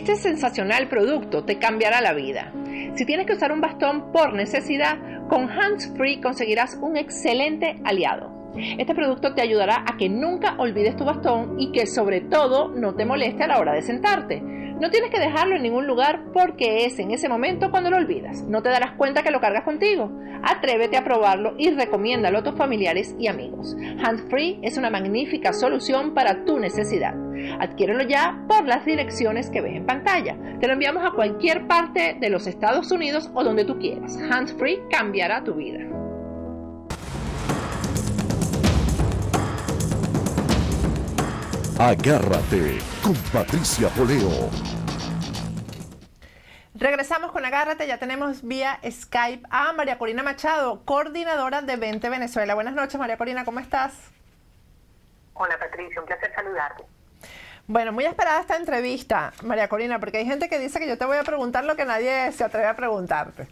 Este sensacional producto te cambiará la vida. Si tienes que usar un bastón por necesidad, con Hands Free conseguirás un excelente aliado. Este producto te ayudará a que nunca olvides tu bastón y que sobre todo no te moleste a la hora de sentarte. No tienes que dejarlo en ningún lugar porque es en ese momento cuando lo olvidas. No te darás cuenta que lo cargas contigo. Atrévete a probarlo y recomiéndalo a tus familiares y amigos. Hands Free es una magnífica solución para tu necesidad. Adquiérelo ya por las direcciones que ves en pantalla. Te lo enviamos a cualquier parte de los Estados Unidos o donde tú quieras. Hands Free cambiará tu vida. Agárrate con Patricia Poleo. Regresamos con Agárrate, ya tenemos vía Skype a María Corina Machado, coordinadora de Vente Venezuela. Buenas noches, María Corina, ¿cómo estás? Hola Patricia, un placer saludarte. Bueno, muy esperada esta entrevista, María Corina, porque hay gente que dice que yo te voy a preguntar lo que nadie se atreve a preguntarte.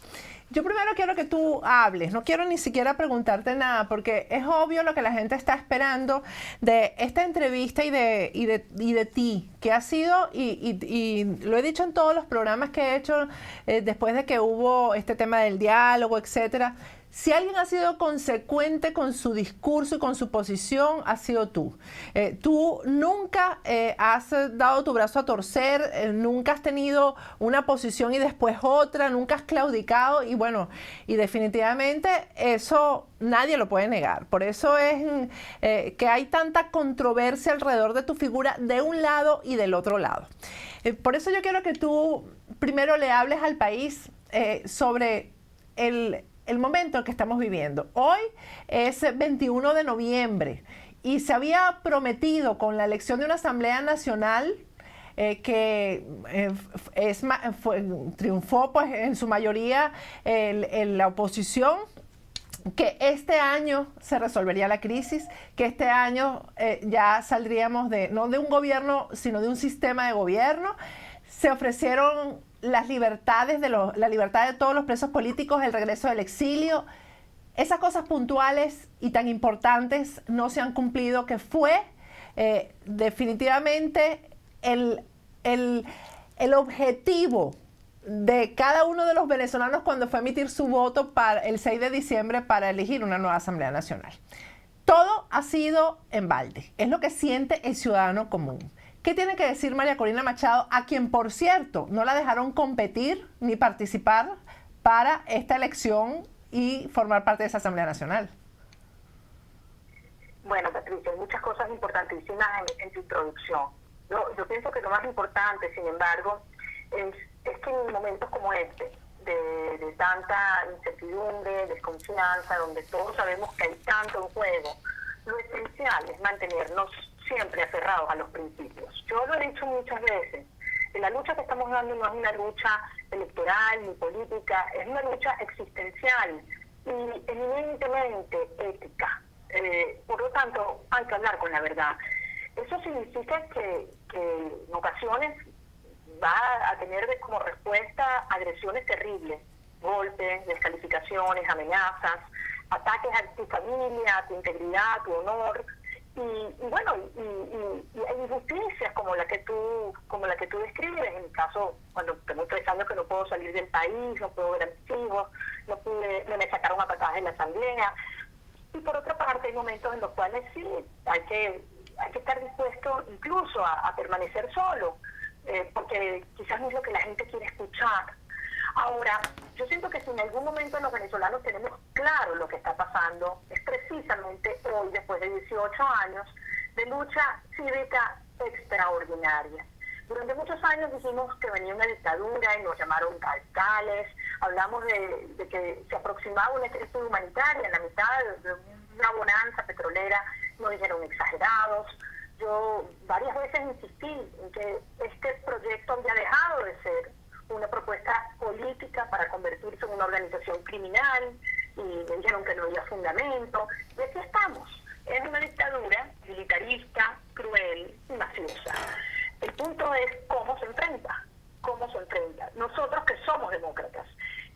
Yo primero quiero que tú hables, no quiero ni siquiera preguntarte nada, porque es obvio lo que la gente está esperando de esta entrevista y de ti, que ha sido, y lo he dicho en todos los programas que he hecho después de que hubo este tema del diálogo, etcétera. Si alguien ha sido consecuente con su discurso y con su posición, ha sido tú. Tú nunca has dado tu brazo a torcer, nunca has tenido una posición y después otra, nunca has claudicado y bueno, y definitivamente eso nadie lo puede negar. Por eso es que hay tanta controversia alrededor de tu figura de un lado y del otro lado. Por eso yo quiero que tú primero le hables al país sobre el momento en que estamos viviendo. Hoy es 21 de noviembre y se había prometido con la elección de una Asamblea Nacional que triunfó pues, en su mayoría la oposición, que este año se resolvería la crisis, que este año ya saldríamos no de un gobierno, sino de un sistema de gobierno. Se ofrecieron las libertades la libertad de todos los presos políticos, el regreso del exilio. Esas cosas puntuales y tan importantes no se han cumplido, que fue definitivamente el objetivo de cada uno de los venezolanos cuando fue a emitir su voto para el 6 de diciembre para elegir una nueva Asamblea Nacional. Todo ha sido en balde, es lo que siente el ciudadano común. ¿Qué tiene que decir María Corina Machado, a quien, por cierto, no la dejaron competir ni participar para esta elección y formar parte de esa Asamblea Nacional? Bueno, Patricia, hay muchas cosas importantísimas en tu introducción. Yo pienso que lo más importante, sin embargo, es que en momentos como este, de tanta incertidumbre, desconfianza, donde todos sabemos que hay tanto en juego, lo esencial es mantenernos siempre aferrados a los principios. Yo lo he dicho muchas veces, que la lucha que estamos dando no es una lucha electoral ni política, es una lucha existencial y eminentemente ética. Por lo tanto, hay que hablar con la verdad. Eso significa que en ocasiones va a tener como respuesta agresiones terribles, golpes, descalificaciones, amenazas, ataques a tu familia, a tu integridad, a tu honor. Y bueno, y hay injusticias como la que tú describes. En mi caso, cuando tengo 3 años que no puedo salir del país, no puedo ver a mis hijos, me sacaron a patadas en la asamblea. Y por otra parte, hay momentos en los cuales sí, hay que estar dispuesto incluso a permanecer solo, porque quizás no es lo que la gente quiere escuchar. Ahora, yo siento que si en algún momento los venezolanos tenemos claro lo que está pasando, es precisamente hoy, después de 18 años de lucha cívica extraordinaria. Durante muchos años dijimos que venía una dictadura y nos llamaron radicales, hablamos de que se aproximaba una crisis humanitaria en la mitad de una bonanza petrolera, nos dijeron exagerados. Yo varias veces insistí en que este proyecto había dejado de ser una propuesta política para convertirse en una organización criminal y me dijeron que no había fundamento. Y aquí estamos. Es una dictadura militarista, cruel y mafiosa. El punto es cómo se enfrenta. Nosotros que somos demócratas.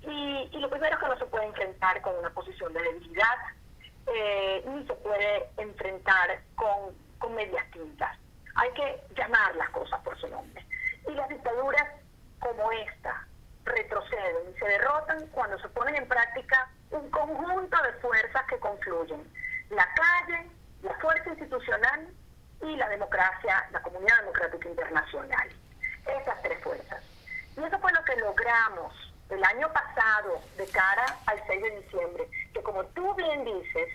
Y lo primero es que no se puede enfrentar con una posición de debilidad, ni se puede enfrentar con medias tintas. Hay que llamar las cosas por su nombre. Y las dictaduras como esta retroceden y se derrotan cuando se ponen en práctica un conjunto de fuerzas que confluyen: la calle, la fuerza institucional y la democracia, la comunidad democrática internacional. Esas tres fuerzas. Y eso fue lo que logramos el año pasado de cara al 6 de diciembre, que como tú bien dices,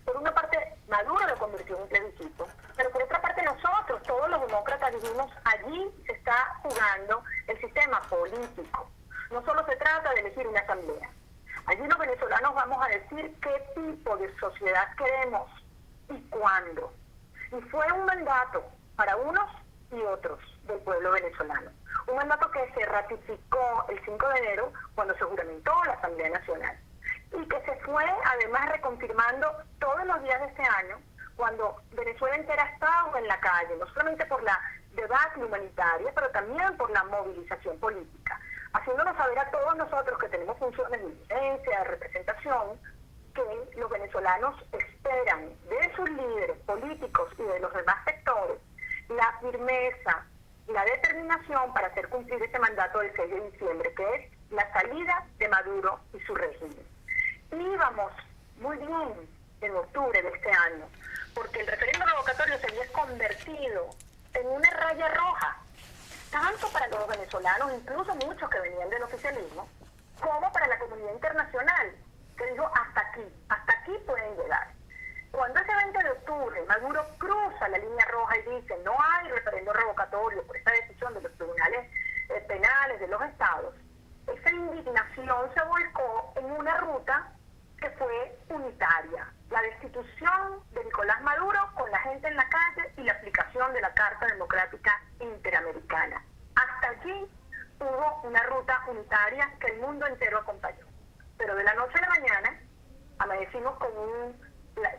por una parte Maduro lo convirtió en un plebiscito, pero por otra parte nosotros, todos los demócratas, dijimos, allí se está jugando el sistema político. No solo se trata de elegir una asamblea. Allí los venezolanos vamos a decir qué tipo de sociedad queremos y cuándo. Y fue un mandato para unos y otros del pueblo venezolano. Un mandato que se ratificó el 5 de enero cuando se juramentó la Asamblea Nacional y que se fue además reconfirmando todos los días de este año cuando Venezuela entera ha estado en la calle, no solamente por la debacle humanitaria, pero también por la movilización política, haciéndonos saber a todos nosotros que tenemos funciones de influencia, de representación, que los venezolanos esperan de sus líderes políticos y de los demás sectores la firmeza, la determinación para hacer cumplir ese mandato del 6 de diciembre, que es la salida de Maduro y su régimen. Íbamos muy bien en octubre de este año, porque el referéndum revocatorio se había convertido en una raya roja, tanto para los venezolanos, incluso muchos que venían del oficialismo, como para la comunidad internacional, que dijo hasta aquí pueden llegar. Cuando ese 20 de octubre Maduro cruza la línea roja y dice no hay referéndum revocatorio por esta decisión de los tribunales penales de los estados, esa indignación se volcó en una ruta que fue unitaria: la destitución de Nicolás Maduro con la gente en la calle y la aplicación de la Carta Democrática Interamericana. Hasta allí hubo una ruta unitaria que el mundo entero acompañó. Pero de la noche a la mañana amanecimos con un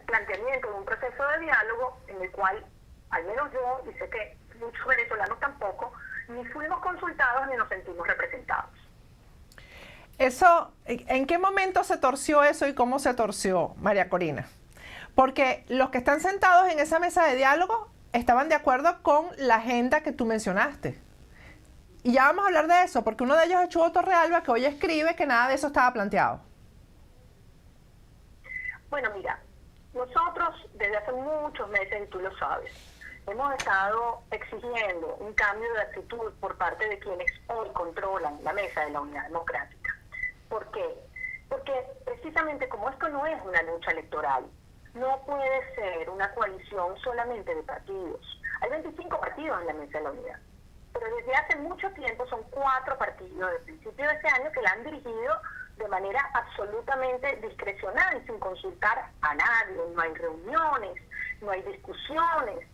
planteamiento de un proceso de diálogo en el cual, al menos yo, y sé que muchos venezolanos tampoco, ni fuimos consultados ni nos sentimos representados. Eso, ¿en qué momento se torció eso y cómo se torció, María Corina? Porque los que están sentados en esa mesa de diálogo estaban de acuerdo con la agenda que tú mencionaste. Y ya vamos a hablar de eso, porque uno de ellos es Chugo Torrealba, que hoy escribe que nada de eso estaba planteado. Bueno, mira, nosotros desde hace muchos meses, y tú lo sabes, hemos estado exigiendo un cambio de actitud por parte de quienes hoy controlan la mesa de la Unidad Democrática. ¿Por qué? Porque precisamente como esto no es una lucha electoral, no puede ser una coalición solamente de partidos. Hay 25 partidos en la mesa de la Unidad, pero desde hace mucho tiempo son 4 partidos desde el principio de este año que la han dirigido de manera absolutamente discrecional, sin consultar a nadie. No hay reuniones, no hay discusiones.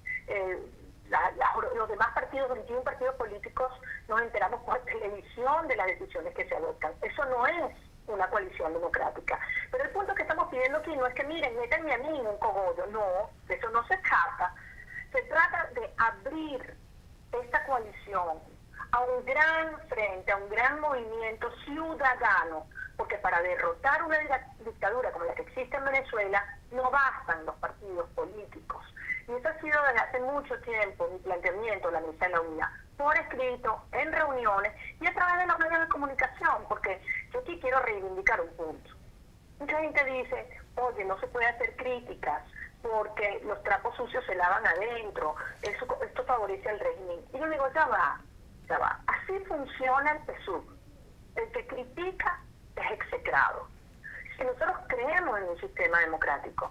Los demás partidos, 21 partidos políticos, nos enteramos por televisión de las decisiones que se adoptan. Eso no es una coalición democrática. Pero el punto que estamos pidiendo aquí no es que, miren, métanme a mí en un cogollo. No, de eso no se trata. Se trata de abrir esta coalición a un gran frente, a un gran movimiento ciudadano, porque para derrotar una dictadura como la que existe en Venezuela no bastan los partidos políticos. Y eso ha sido desde hace mucho tiempo mi planteamiento, la mesa de la unidad, por escrito, en reuniones y a través de los medios de comunicación, porque yo aquí quiero reivindicar un punto. Mucha gente dice, oye, no se puede hacer críticas porque los trapos sucios se lavan adentro, esto favorece al régimen. Y yo digo, ya va. Así funciona el PSUV. El que critica es execrado. Si nosotros creemos en un sistema democrático,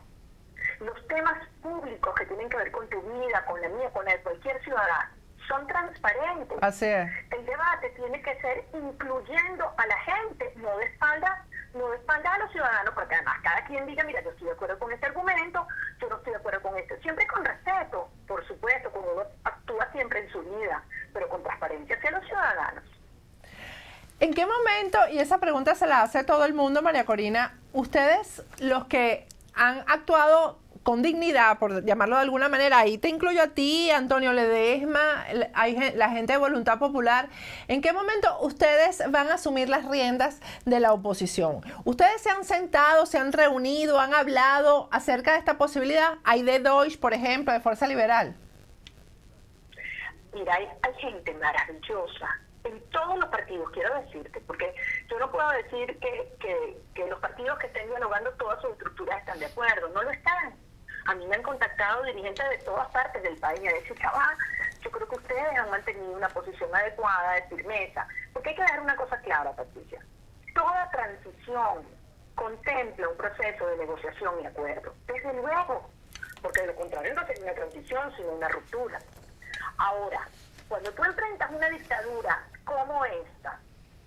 los temas públicos que tienen que ver con tu vida, con la mía, con la de cualquier ciudadano, son transparentes. Así es. El debate tiene que ser incluyendo a la gente, no de espaldas a los ciudadanos, porque además cada quien diga, mira, yo estoy de acuerdo con este argumento, yo no estoy de acuerdo con este. Siempre con respeto, por supuesto, como uno actúa siempre en su vida, pero con transparencia hacia los ciudadanos. ¿En qué momento, y esa pregunta se la hace todo el mundo, María Corina, ustedes los que han actuado con dignidad, por llamarlo de alguna manera, ahí te incluyo a ti, Antonio Ledesma, la gente de Voluntad Popular, ¿en qué momento ustedes van a asumir las riendas de la oposición? ¿Ustedes se han sentado, se han reunido, han hablado acerca de esta posibilidad? Aide Deutsch, por ejemplo, de Fuerza Liberal. Mira, hay gente maravillosa en todos los partidos, quiero decirte, porque yo no puedo decir que los partidos que estén dialogando todas sus estructuras están de acuerdo, no lo están. A mí me han contactado dirigentes de todas partes del país y han dicho, yo creo que ustedes han mantenido una posición adecuada de firmeza, porque hay que dejar una cosa clara, Patricia. Toda transición contempla un proceso de negociación y acuerdo, desde luego, porque de lo contrario no sería una transición, sino una ruptura. Ahora, cuando tú enfrentas una dictadura como esta,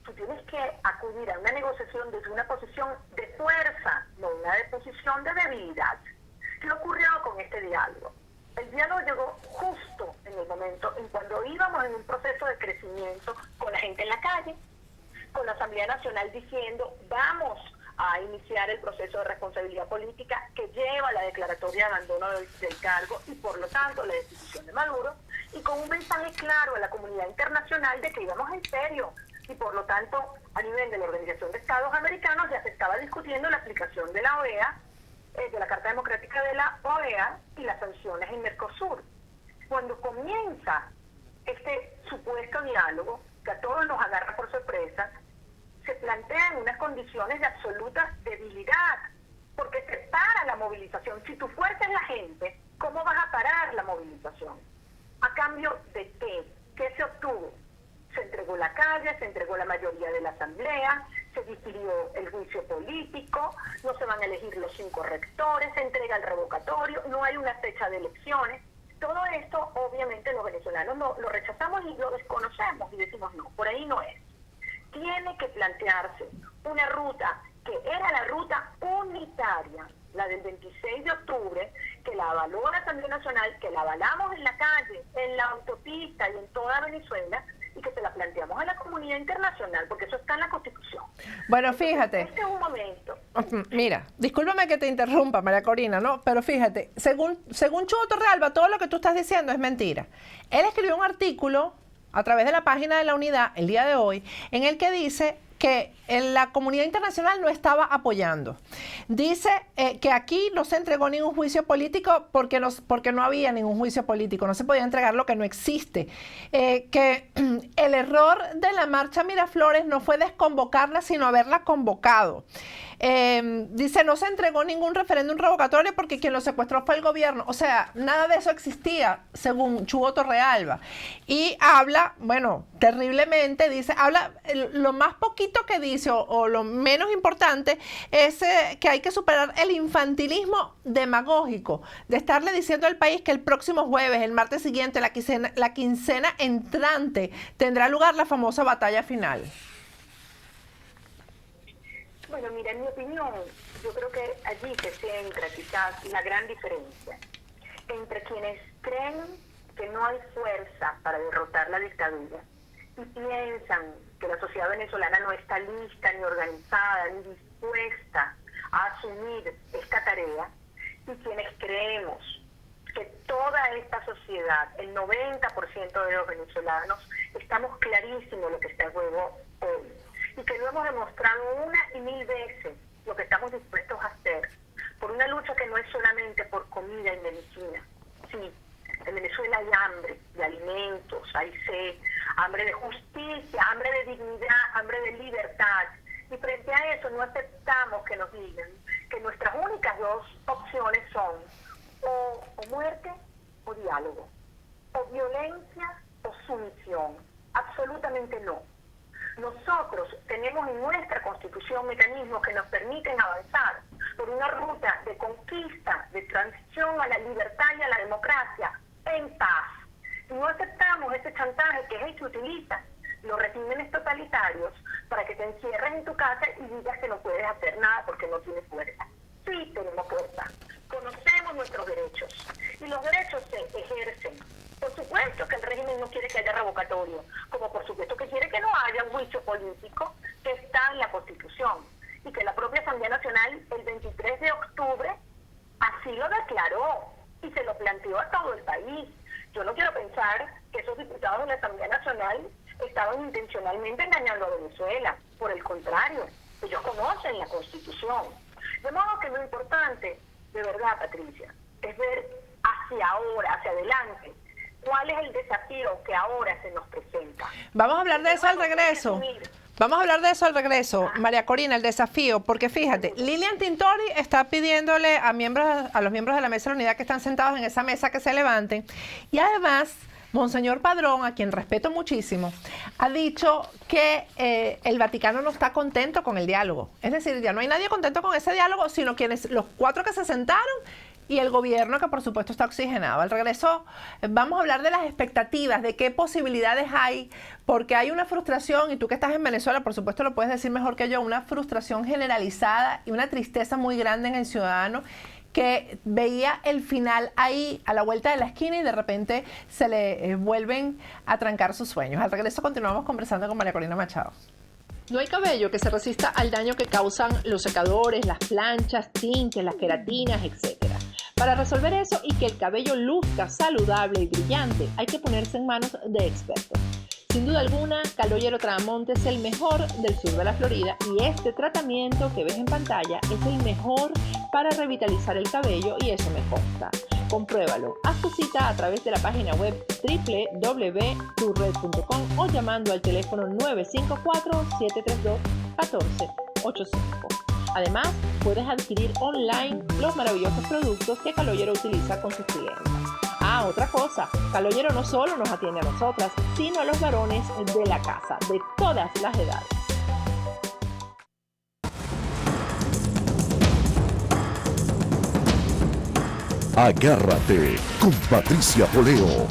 tú tienes que acudir a una negociación desde una posición de fuerza, no una posición de debilidad. ¿Qué ocurrió con este diálogo? El diálogo llegó justo en el momento en cuando íbamos en un proceso de crecimiento con la gente en la calle, con la Asamblea Nacional diciendo, vamos a iniciar el proceso de responsabilidad política que lleva a la declaratoria de abandono del cargo y por lo tanto la destitución de Maduro, y con un mensaje claro a la comunidad internacional de que íbamos en serio y por lo tanto a nivel de la Organización de Estados Americanos ya se estaba discutiendo la aplicación de la OEA, de la Carta Democrática de la OEA y las sanciones en Mercosur. Cuando comienza este supuesto diálogo, que a todos nos agarra por sorpresa, se plantean unas condiciones de absoluta debilidad, porque se para la movilización. Si tu fuerza es la gente, ¿cómo vas a parar la movilización? ¿A cambio de qué? ¿Qué se obtuvo? Se entregó la calle, se entregó la mayoría de la asamblea, se difirió el juicio político, no se van a elegir los 5 rectores, se entrega el revocatorio, no hay una fecha de elecciones. Todo esto, obviamente, los venezolanos lo rechazamos y lo desconocemos y decimos no, por ahí no es. Tiene que plantearse una ruta que era la ruta unitaria, la del 26 de octubre, que la avaló la Asamblea Nacional, que la avalamos en la calle, en la autopista y en toda Venezuela, y que se la planteamos a la comunidad internacional, porque eso está en la Constitución. Bueno, fíjate. Este es un momento. Mira, discúlpame que te interrumpa, María Corina, ¿no? Pero fíjate, según Chugo Torrealba, todo lo que tú estás diciendo es mentira. Él escribió un artículo a través de la página de la Unidad el día de hoy, en el que dice que la comunidad internacional no estaba apoyando. Dice que aquí no se entregó ningún juicio político porque no había ningún juicio político, no se podía entregar lo que no existe. Que el error de la marcha Miraflores no fue desconvocarla, sino haberla convocado. Dice, no se entregó ningún referéndum revocatorio porque quien lo secuestró fue el gobierno. O sea, nada de eso existía, según Chugo Torrealba. Y habla, bueno, terriblemente, dice, habla, lo más poquito que dice, o lo menos importante, es que hay que superar el infantilismo demagógico de estarle diciendo al país que el próximo jueves, el martes siguiente, la quincena entrante, tendrá lugar la famosa batalla final. Bueno, mira, en mi opinión, yo creo que allí se centra quizás la gran diferencia entre quienes creen que no hay fuerza para derrotar la dictadura y piensan que la sociedad venezolana no está lista, ni organizada, ni dispuesta a asumir esta tarea, y quienes creemos que toda esta sociedad, el 90% de los venezolanos, estamos clarísimos lo que está en juego hoy. Y que lo hemos demostrado una y mil veces lo que estamos dispuestos a hacer por una lucha que no es solamente por comida y medicina. Sí, en Venezuela hay hambre de alimentos, hay sed, hambre de justicia, hambre de dignidad, hambre de libertad. Y frente a eso no aceptamos que nos digan que nuestras únicas 2 opciones son o muerte o diálogo, o violencia o sumisión. Absolutamente no. Nosotros tenemos en nuestra Constitución mecanismos que nos permiten avanzar por una ruta de conquista, de transición a la libertad y a la democracia en paz. Y no aceptamos ese chantaje que es el que utilizan los regímenes totalitarios para que te encierres en tu casa y digas que no puedes hacer nada porque no tienes fuerza. Sí tenemos fuerza, conocemos nuestros derechos y los derechos se ejercen. Por supuesto que el régimen no quiere que haya revocatorio, como por supuesto que quiere que no haya un juicio político que está en la Constitución y que la propia Asamblea Nacional el 23 de octubre así lo declaró y se lo planteó a todo el país. Yo no quiero pensar que esos diputados de la Asamblea Nacional estaban intencionalmente engañando a Venezuela. Por el contrario, ellos conocen la Constitución. De modo que lo importante, de verdad, Patricia, es ver hacia ahora, hacia adelante, ¿Cuál es el desafío que ahora se nos presenta? Vamos a hablar de eso al regreso. Vamos a hablar de eso al regreso, María Corina, el desafío, porque fíjate, Lilian Tintori está pidiéndole a los miembros de la mesa de la unidad que están sentados en esa mesa que se levanten, y además Monseñor Padrón, a quien respeto muchísimo, ha dicho que el Vaticano no está contento con el diálogo. Es decir, ya no hay nadie contento con ese diálogo, sino los 4 que se sentaron y el gobierno, que por supuesto está oxigenado. Al regreso vamos a hablar de las expectativas, de qué posibilidades hay, porque hay una frustración, y tú que estás en Venezuela, por supuesto lo puedes decir mejor que yo, una frustración generalizada y una tristeza muy grande en el ciudadano, que veía el final ahí a la vuelta de la esquina y de repente se le vuelven a trancar sus sueños. Al regreso continuamos conversando con María Corina Machado. No hay cabello que se resista al daño que causan los secadores, las planchas, tintes, las queratinas, etc. Para resolver eso y que el cabello luzca saludable y brillante, hay que ponerse en manos de expertos. Sin duda alguna, Caloyero Tramonte es el mejor del sur de la Florida, y este tratamiento que ves en pantalla es el mejor para revitalizar el cabello, y eso me consta. Compruébalo. Haz tu cita a través de la página web www.turred.com o llamando al teléfono 954-732-1485. Además, puedes adquirir online los maravillosos productos que Caloyero utiliza con sus clientes. Ah, otra cosa, Caloyero no solo nos atiende a nosotras, sino a los varones de la casa, de todas las edades. Agárrate con Patricia Poleo.